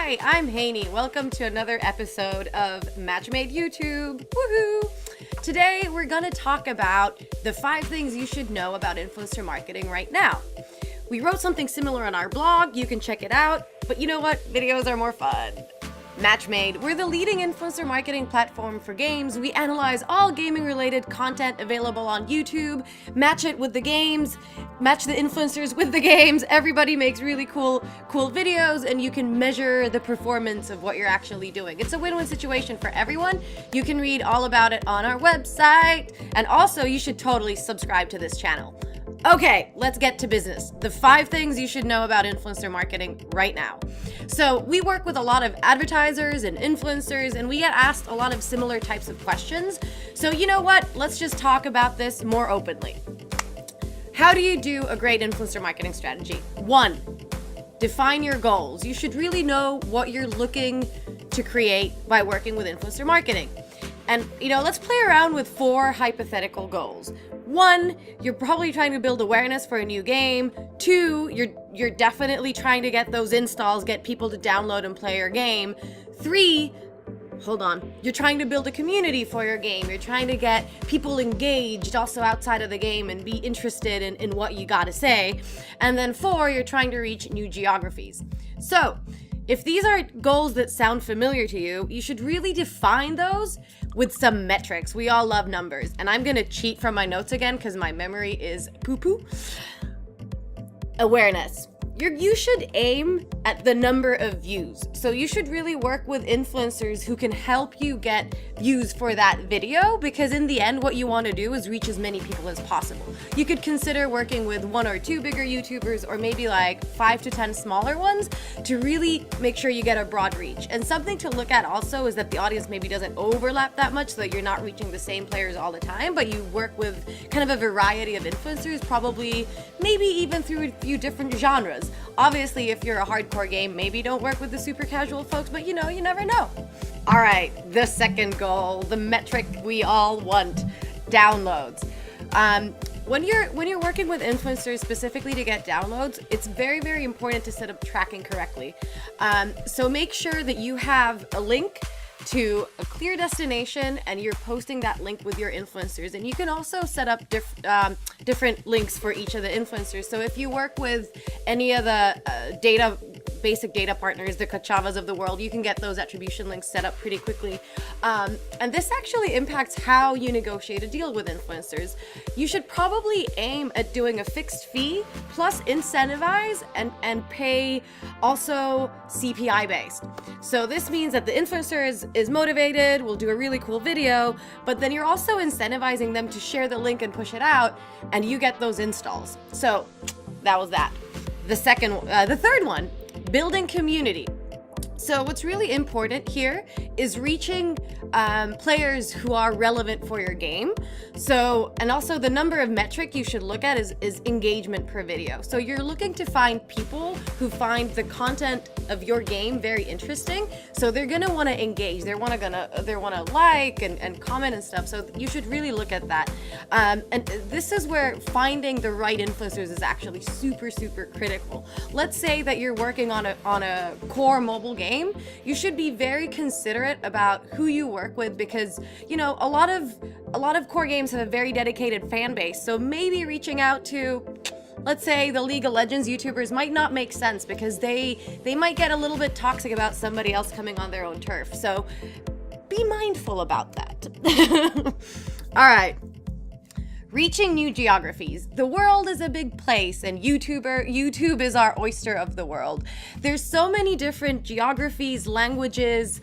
Hi, I'm Haney. Welcome to another episode of Match Made YouTube. Woohoo! Today we're going to talk about the 5 things you should know about influencer marketing right now. We wrote something similar on our blog. You can check it out. But you know what? Videos are more fun. Matchmade, we're the leading influencer marketing platform for games. We analyze all gaming-related content available on YouTube, match it with the games, match the influencers with the games. Everybody makes really cool videos, and you can measure the performance of what you're actually doing. It's a win-win situation for everyone. You can read all about it on our website, and also you should totally subscribe to this channel. Okay, let's get to business. The 5 things you should know about influencer marketing right now. So we work with a lot of advertisers and influencers, and we get asked a lot of similar types of questions. So you know what? Let's just talk about this more openly. How do you do a great influencer marketing strategy? 1, define your goals. You should really know what you're looking to create by working with influencer marketing. And, let's play around with 4 hypothetical goals. 1, you're probably trying to build awareness for a new game. 2, you're definitely trying to get those installs, get people to download and play your game. 3, you're trying to build a community for your game. You're trying to get people engaged also outside of the game and be interested in what you gotta say. And then 4, you're trying to reach new geographies. So, if these are goals that sound familiar to you, you should really define those with some metrics. We all love numbers. And I'm going to cheat from my notes again because my memory is poo-poo. Awareness. You should aim at the number of views. So you should really work with influencers who can help you get views for that video, because in the end, what you want to do is reach as many people as possible. You could consider working with 1 or 2 bigger YouTubers, or maybe like 5 to 10 smaller ones, to really make sure you get a broad reach. And something to look at also is that the audience maybe doesn't overlap that much, so that you're not reaching the same players all the time, but you work with kind of a variety of influencers, probably maybe even through a few different genres. Obviously, if you're a hardcore game, maybe don't work with the super casual folks, but you never know. All right, the second goal, the metric we all want, downloads. When you're working with influencers specifically to get downloads, it's very, very important to set up tracking correctly. So make sure that you have a link to a clear destination and you're posting that link with your influencers. And you can also set up different links for each of the influencers. So if you work with any of the basic data partners, the Kachavas of the world, you can get those attribution links set up pretty quickly. And this actually impacts how you negotiate a deal with influencers. You should probably aim at doing a fixed fee plus incentivize and pay also CPI based. So this means that the influencer is motivated, will do a really cool video, but then you're also incentivizing them to share the link and push it out, and you get those installs. So that was that. The third one, building community. So what's really important here is reaching players who are relevant for your game. So, and also the number of metric you should look at is engagement per video. So you're looking to find people who find the content of your game very interesting. So they're gonna want to engage. They want to like and comment and stuff. So you should really look at that. And this is where finding the right influencers is actually super, super critical. Let's say that you're working on a core mobile game. You should be very considerate about who you work with, because a lot of core games have a very dedicated fan base. So maybe reaching out to, let's say, the League of Legends YouTubers might not make sense, because they might get a little bit toxic about somebody else coming on their own turf. So be mindful about that. All right. Reaching new geographies. The world is a big place, and YouTube is our oyster of the world. There's so many different geographies, languages,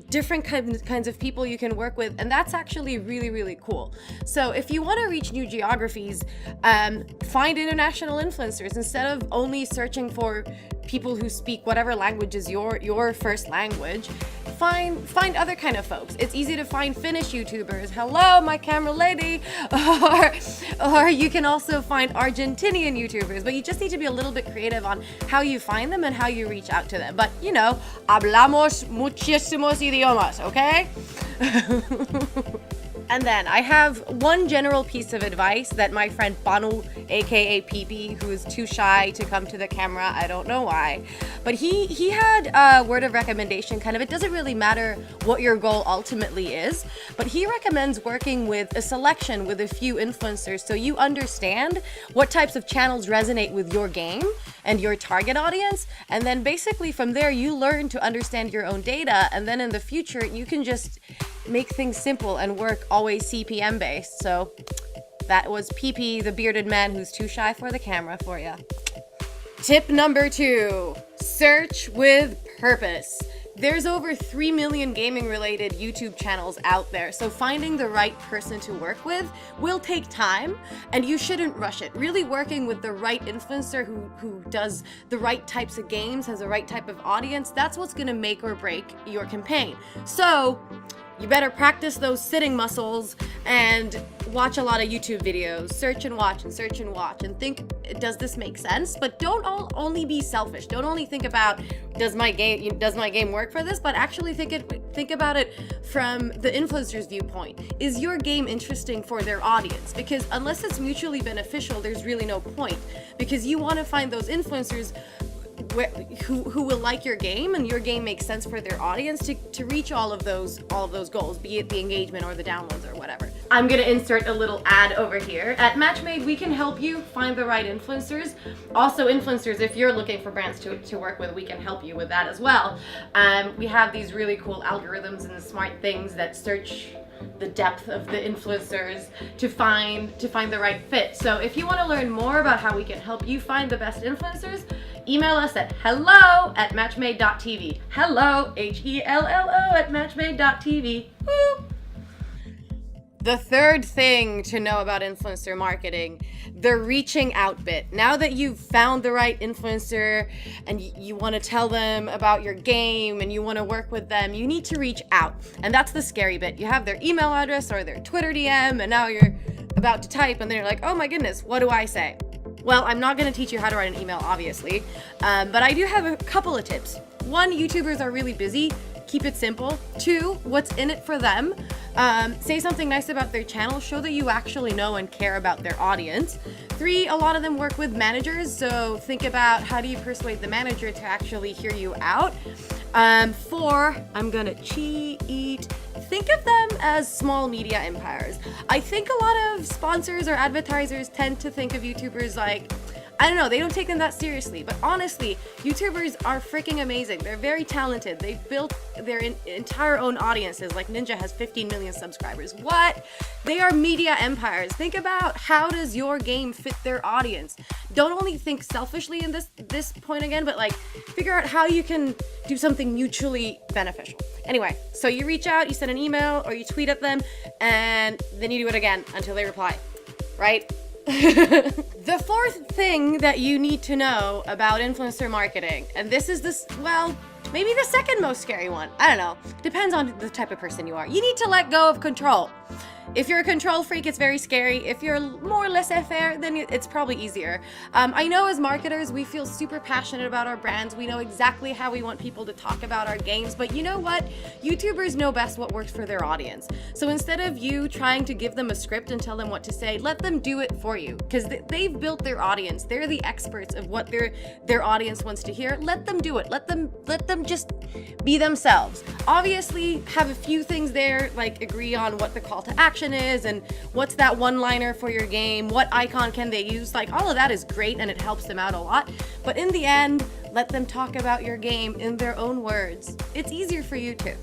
different kinds of people you can work with, and that's actually really, really cool. So if you want to reach new geographies, find international influencers instead of only searching for people who speak whatever language is your first language. Find other kind of folks. It's easy to find Finnish YouTubers. Hello, my camera lady. Or you can also find Argentinian YouTubers, but you just need to be a little bit creative on how you find them and how you reach out to them. But hablamos muchísimos idiomas, okay? And then I have one general piece of advice that my friend Banu, aka PP, who is too shy to come to the camera, I don't know why, but he had a word of recommendation, kind of. It doesn't really matter what your goal ultimately is, but he recommends working with a selection with a few influencers so you understand what types of channels resonate with your game and your target audience, and then basically from there you learn to understand your own data, and then in the future you can just make things simple and work always CPM based. So that was PP, the bearded man who's too shy for the camera, for you. Tip number 2, search with purpose. There's over 3 million gaming related YouTube channels out there, so finding the right person to work with will take time, and you shouldn't rush it. Really working with the right influencer who does the right types of games, has the right type of audience, that's what's gonna make or break your campaign. So you better practice those sitting muscles and watch a lot of YouTube videos. Search and watch and think, does this make sense? But don't only be selfish. Don't only think about, does my game work for this? But actually think about it from the influencer's viewpoint. Is your game interesting for their audience? Because unless it's mutually beneficial, there's really no point. Because you want to find those influencers who will like your game, and your game makes sense for their audience to reach all of those goals, be it the engagement or the downloads or whatever. I'm gonna insert a little ad over here. At Matchmade, we can help you find the right influencers. Also influencers, if you're looking for brands to work with, we can help you with that as well. We have these really cool algorithms and smart things that search the depth of the influencers to find the right fit. So if you want to learn more about how we can help you find the best influencers, email us at hello@matchmade.tv. Hello, HELLO at matchmade.tv. Woo! The third thing to know about influencer marketing, the reaching out bit. Now that you've found the right influencer and you want to tell them about your game and you want to work with them, you need to reach out. And that's the scary bit. You have their email address or their Twitter DM, and now you're about to type and they're like, oh my goodness, what do I say? Well, I'm not going to teach you how to write an email, obviously, but I do have a couple of tips. 1, YouTubers are really busy. Keep it simple. 2, what's in it for them? Say something nice about their channel. Show that you actually know and care about their audience. 3, a lot of them work with managers, so think about how do you persuade the manager to actually hear you out. 4, I'm gonna cheat. Think of them as small media empires. I think a lot of sponsors or advertisers tend to think of YouTubers like, I don't know, they don't take them that seriously, but honestly, YouTubers are freaking amazing. They're very talented. They've built their entire own audiences. Like Ninja has 15 million subscribers. What? They are media empires. Think about how does your game fit their audience. Don't only think selfishly in this point again, but like figure out how you can do something mutually beneficial. Anyway, so you reach out, you send an email, or you tweet at them, and then you do it again until they reply, right? The fourth thing that you need to know about influencer marketing, and this is maybe the second most scary one. I don't know. Depends on the type of person you are. You need to let go of control. If you're a control freak, it's very scary. If you're more laissez-faire, then it's probably easier. I know as marketers, we feel super passionate about our brands. We know exactly how we want people to talk about our games, but you know what? YouTubers know best what works for their audience. So instead of you trying to give them a script and tell them what to say, let them do it for you, because they've built their audience. They're the experts of what their audience wants to hear. Let them do it. Let them just be themselves. Obviously, have a few things there, like agree on what the call to action is and what's that one-liner for your game, what icon can they use. Like all of that is great and it helps them out a lot, but in the end, let them talk about your game in their own words. It's easier for you too.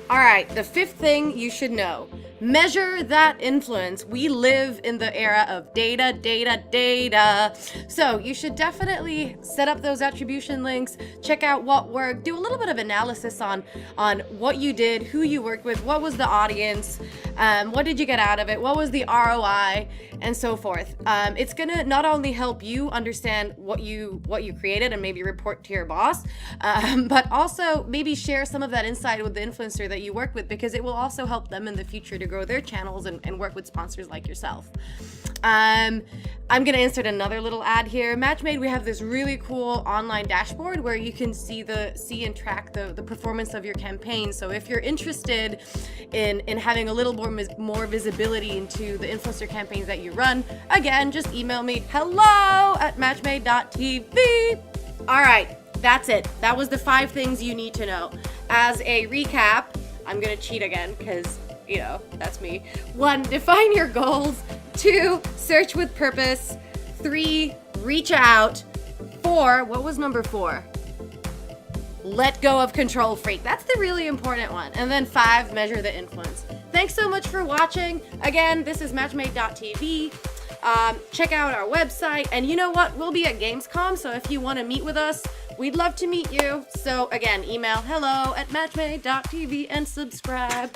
All right, the fifth thing you should know. Measure that influence. We live in the era of data. So you should definitely set up those attribution links, check out what worked, do a little bit of analysis on what you did, who you worked with, what was the audience, what did you get out of it, what was the ROI, and so forth. It's gonna not only help you understand what you created and maybe report to your boss, but also maybe share some of that insight with the influencer that you work with, because it will also help them in the future to grow their channels and work with sponsors like yourself. I'm gonna insert another little ad here. Matchmade, we have this really cool online dashboard where you can see and track the performance of your campaign. So if you're interested in having a little more visibility into the influencer campaigns that you run, again, just email me hello@matchmade.tv. All right, that's it. That was the 5 things you need to know. As a recap, I'm gonna cheat again because, you know, that's me. 1, define your goals. 2, search with purpose. 3, reach out. 4, what was number 4? Let go of control freak. That's the really important one. And then 5, measure the influence. Thanks so much for watching. Again, this is matchmade.tv. Check out our website. And you know what? We'll be at Gamescom, so if you want to meet with us, we'd love to meet you. So again, email hello@matchmade.tv and subscribe.